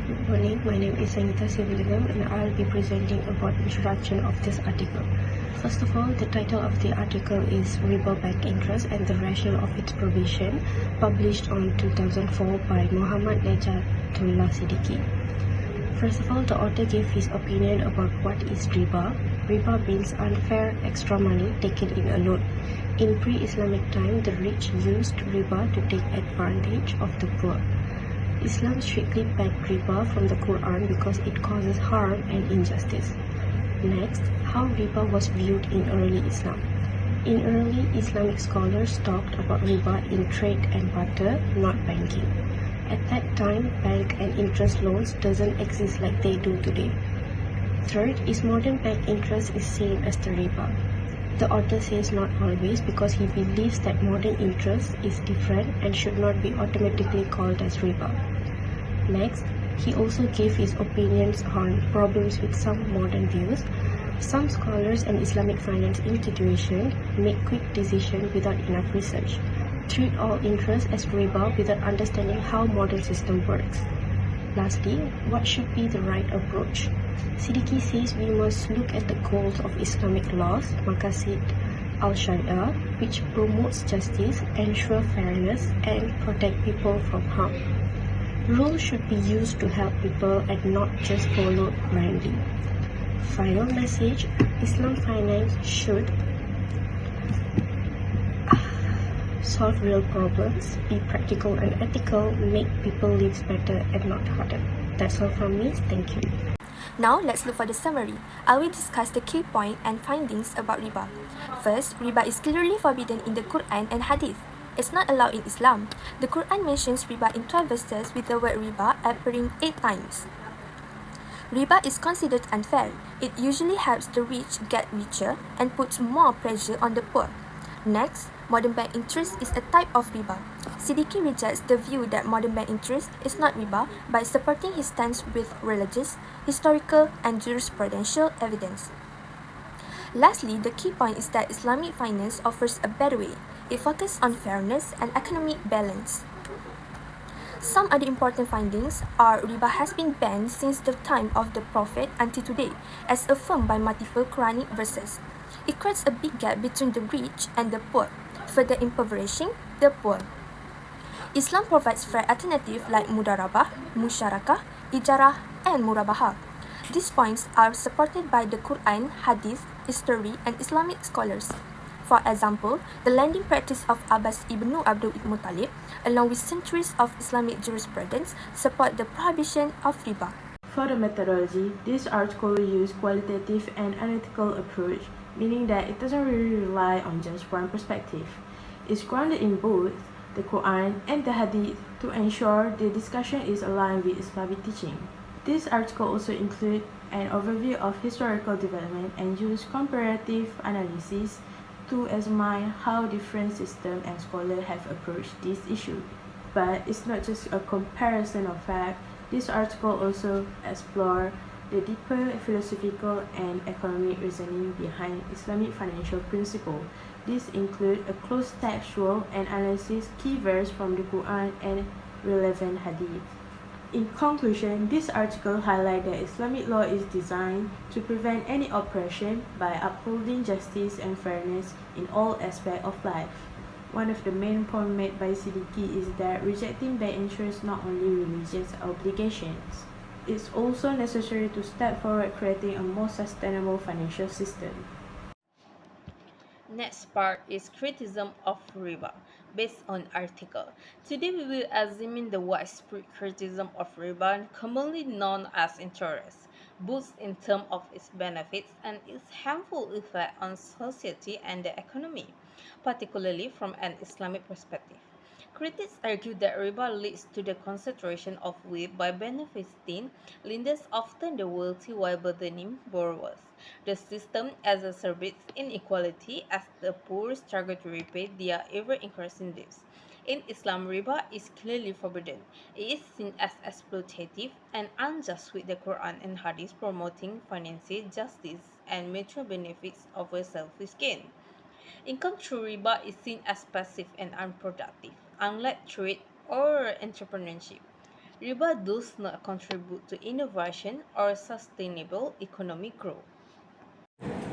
good morning. My name is Sangeeta Sivalingam and I'll be presenting about introduction of this article. First of all, the title of the article is Riba Bank Interest and the Rationale of its Provision, published on 2004 by Muhammad Najatullah Siddiqui. First of all, the author gave his opinion about what is riba. Riba means unfair extra money taken in a loan. In pre-Islamic time, the rich used riba to take advantage of the poor. Islam strictly banned riba from the Quran because it causes harm and injustice. Next, how riba was viewed in early Islam. In early Islamic scholars talked about riba in trade and barter, not banking. At that time, bank and interest loans doesn't exist like they do today. Third, is modern bank interest is same as the riba. The author says not always because he believes that modern interest is different and should not be automatically called as riba. Next, he also gave his opinions on problems with some modern views. Some scholars and Islamic finance institutions make quick decisions without enough research, treat all interest as riba without understanding how modern system works. Lastly, what should be the right approach? Siddiqui says we must look at the goals of Islamic laws, Maqasid al-Sharia, which promotes justice, ensure fairness, and protect people from harm. Rules should be used to help people and not just followed blindly. Final message, Islam finance should solve real problems, be practical and ethical, make people live better and not harder. That's all from me. Thank you. Now let's look for the summary. I will discuss the key point and findings about riba. First, riba is clearly forbidden in the Quran and Hadith. It's not allowed in Islam. The Quran mentions riba in 12 verses with the word riba appearing 8 times. Riba is considered unfair. It usually helps the rich get richer and puts more pressure on the poor. Next, modern bank interest is a type of riba. Siddiqui rejects the view that modern bank interest is not riba by supporting his stance with religious, historical, and jurisprudential evidence. Lastly, the key point is that Islamic finance offers a better way. It focuses on fairness and economic balance. Some other important findings are riba has been banned since the time of the Prophet until today, as affirmed by multiple Quranic verses. It creates a big gap between the rich and the poor, further impoverishing the poor. Islam provides fair alternatives like mudarabah, musyarakah, ijarah, and murabaha. These points are supported by the Quran, Hadith, history, and Islamic scholars. For example, the lending practice of Abbas ibn Abdul Muttalib, along with centuries of Islamic jurisprudence, support the prohibition of riba. For the methodology, this article uses qualitative and analytical approach, meaning that it doesn't really rely on just one perspective. It's grounded in both the Quran and the Hadith to ensure the discussion is aligned with Islamic teaching. This article also includes an overview of historical development and use comparative analysis to examine how different systems and scholars have approached this issue. But it's not just a comparison of facts. This article also explores the deeper philosophical and economic reasoning behind Islamic financial principles. These include a close textual and analysis key verse from the Quran and relevant hadith. In conclusion, this article highlights that Islamic law is designed to prevent any oppression by upholding justice and fairness in all aspects of life. One of the main points made by Siddiqui is that rejecting bank interest not only religious obligations. It's also necessary to step forward creating a more sustainable financial system. Next part is criticism of riba, based on article. Today we will examine the widespread criticism of riba, commonly known as interest, both in terms of its benefits and its harmful effect on society and the economy, particularly from an Islamic perspective. Critics argue that riba leads to the concentration of wealth by benefiting lenders, often the wealthy, while burdening borrowers. The system exacerbates inequality as the poor struggle to repay their ever-increasing debts. In Islam, riba is clearly forbidden. It is seen as exploitative and unjust, with the Quran and Hadith promoting financial justice and mutual benefits over selfish gain. Income through riba is seen as passive and unproductive, unlike trade or entrepreneurship. Riba does not contribute to innovation or sustainable economic growth.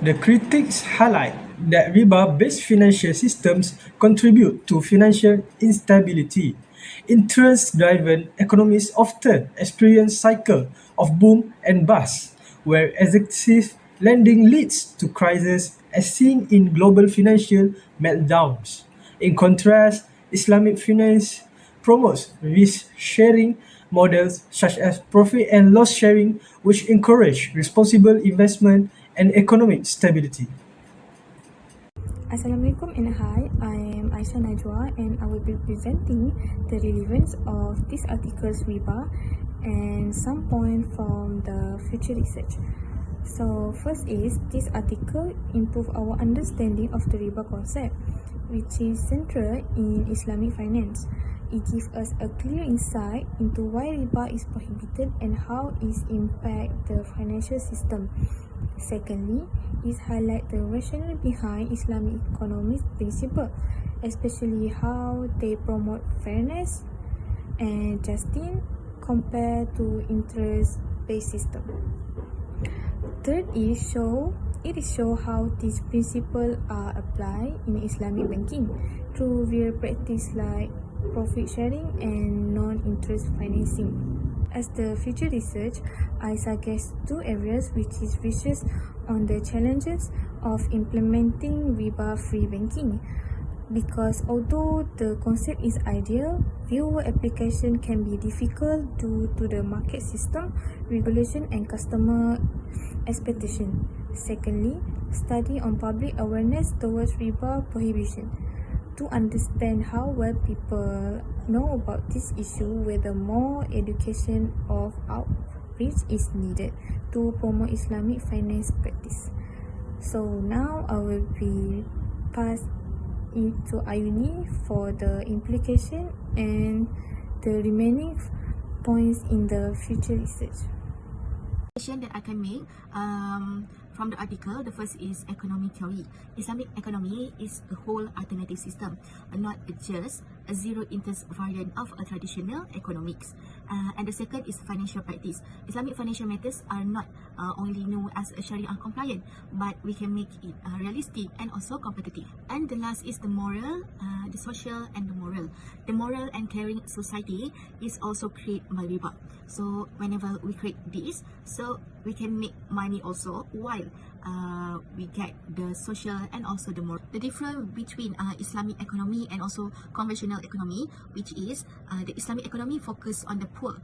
The critics highlight that riba-based financial systems contribute to financial instability. Interest-driven economies often experience cycles of boom and bust, where excessive lending leads to crises as seen in global financial meltdowns. In contrast, Islamic finance promotes risk-sharing models such as profit and loss sharing, which encourage responsible investment and economic stability. Assalamualaikum and hi, I am Aisha Najwa and I will be presenting the relevance of this article's riba and some point from the future research. So first is this article improve our understanding of the riba concept, which is central in Islamic finance. It gives us a clear insight into why riba is prohibited and how it impacts the financial system. Secondly, it highlights the rationale behind Islamic economic principle, especially how they promote fairness and justice compared to interest-based system. Third is show how these principles are applied in Islamic banking through real practice like profit sharing and non-interest financing. As the future research, I suggest two areas, which is research on the challenges of implementing riba-free banking. Because although the concept is ideal, real-world application can be difficult due to the market system, regulation and customer expectation. Secondly, study on public awareness towards riba prohibition. To understand how well people know about this issue, whether more education of outreach is needed to promote Islamic finance practice. So now I will be pass it to Ayuni for the implication and the remaining points in the future research. That I can make from the article, the first is economic theory. Islamic economy is a whole alternative system, not just a zero-interest variant of a traditional economics. And the second is financial practice. Islamic financial matters are not only known as Sharia compliant, but we can make it realistic and also competitive. And the last is the moral, the social and the moral. The moral and caring society is also created by riba. So whenever we create this, so we can make money also while we get the social and also the moral. The difference between Islamic economy and also conventional economy, which is the Islamic economy focus on the poor,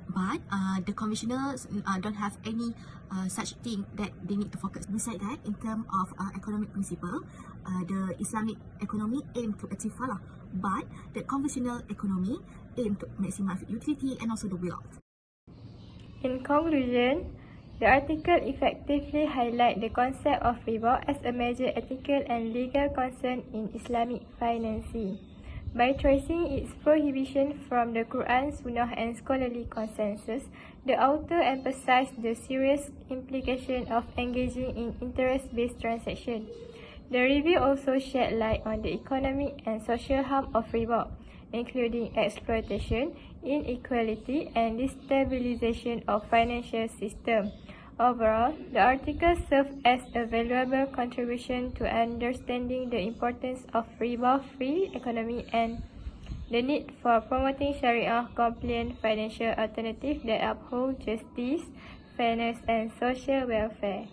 but the conventionals don't have any such thing that they need to focus. Besides that, in terms of economic principle, the Islamic economy aim to achieve falah, but the conventional economy aim to maximize utility and also the wealth. In conclusion, the article effectively highlights the concept of riba as a major ethical and legal concern in Islamic financing. By tracing its prohibition from the Quran, Sunnah and scholarly consensus, the author emphasized the serious implication of engaging in interest-based transactions. The review also shed light on the economic and social harm of riba, including exploitation, inequality, and destabilization of financial system. Overall, the article serves as a valuable contribution to understanding the importance of riba-free economy and the need for promoting Sharia-compliant financial alternatives that uphold justice, fairness, and social welfare.